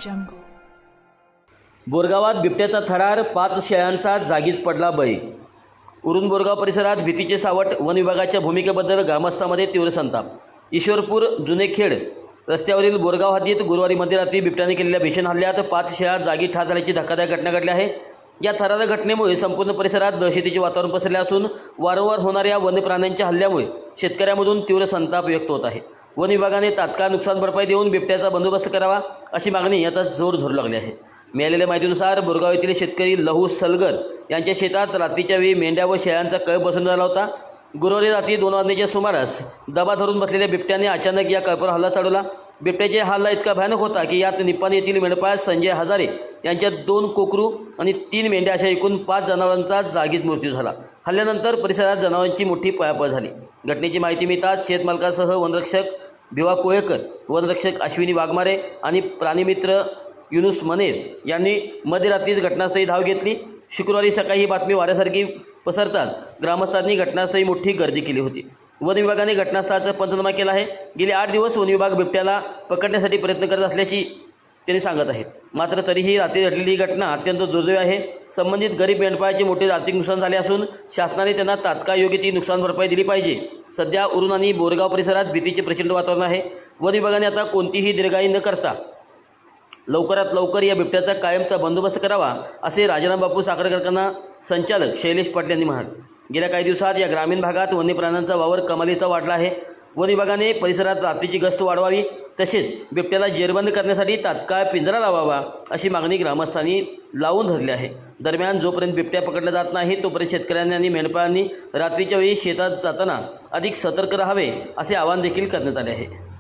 jungle. बोरगावात बिबट्याचा थरार, 5 शेळ्यांचा जागीच पडला बळी. उरून बोरगाव परिसरात भीतीचे सावट, वन विभागाच्या भूमिकेबद्दल ग्रामस्थांमध्ये तीव्र संताप. ईश्वरपूर जुनेखेड रस्त्यावरील बोरगाव हद्दीत गुरुवारी मध्यरात्री बिबट्याने केलेल्या भीषण हल्ल्यात 5 शेळ्या जागी ठार झाल्याची धक्कादायक घटना घडली आहे. या थरारक घटनेमुळे संपूर्ण परिसरात दहशतीचे वातावरण पसरले असून वारंवार होणाऱ्या वन्य प्राण्यांच्या हल्ल्यामुळे शेतकऱ्यांमधून तीव्र संताप व्यक्त होत आहे. वन विभागाने तात्काळ नुकसान भरपाई देऊन बिबट्याचा बंदोबस्त करावा अशी मागणी आता जोर धरू लागली आहे. मिळालेल्या माहितीनुसार बोरगाव येथील शेतकरी लहू सलगर यांच्या शेतात रात्रीच्या वेळी मेंढ्या व शेळ्यांचा कळप बसून झाला होता. गुरुवारी रात्री 2 वाजण्याच्या सुमारास दबा धरून बसलेल्या बिबट्याने अचानक या कळपावर हल्ला चढवला. बिबट्याचा हल्ला इतका भयानक होता की यात निपाणी येथील मेंढपाळ संजय हजारे यांच्या 2 कोकरू आणि 3 मेंढ्या अशा एकूण 5 जनावरांचा जागीच मृत्यू झाला. हल्ल्यानंतर परिसरात जनावरांची मोठी पळापळ झाली. घटनेची माहिती मिळताच शेतमालकासह वनरक्षक भिवा कोळेकर, वनरक्षक अश्विनी वाघमारे आणि प्राणीमित्र युनुस मनेर यांनी मध्यरात्रीच घटनास्थळी धाव घेतली. शुक्रवारी सकाळी ही बातमी वाऱ्यासारखी पसरतात ग्रामस्थांनी घटनास्थळी मोठी गर्दी केली होती. वन विभागाने घटनास्थळाचा पंचनामा केला आहे. गेले 8 दिवस वन विभाग बिबट्याला पकडण्यासाठी प्रयत्न करत असल्याची त्यांनी सांगत आहेत. मात्र तरीही रात्री घडलेली ही घटना अत्यंत दुर्दैवी आहे. संबंधित गरीब मेंढपाळाचे मोठे आर्थिक नुकसान झाले असून शासनाने त्यांना तात्काळ योग्य ती नुकसान भरपाई दिली पाहिजे. सध्या उरून आणि बोरगाव परिसरात भीतीचे प्रचंड वातावरण आहे. वन विभागाने आता कोणतीही दिरंगाई न करता लवकरात लवकर या बिबट्याचा कायमचा बंदोबस्त करावा असे राजाराम बापू साखर कारखाना संचालक शैलेश पाटील यांनी म्हणाले. गेल्या काही दिवसात या ग्रामीण भागात वन्य प्राण्यांचा वावर कमालीचा वाढला आहे. वन विभागाने परिसरात रात्रीची गस्त वाढवावी तसेच बिबट्याला जेरबंद करण्यासाठी तात्काळ पिंजरा लावावा अशी मागणी ग्रामस्थांनी लावून धरली आहे. दरम्यान जोपर्यंत बिबट्या पकडला जात नाही तोपर्यंत शेतकऱ्यांनी आणि मेंढपाळांनी रात्रीच्या वेळी शेतात जाताना अधिक सतर्क राहावे असे आवाहन देखील करण्यात आले आहे.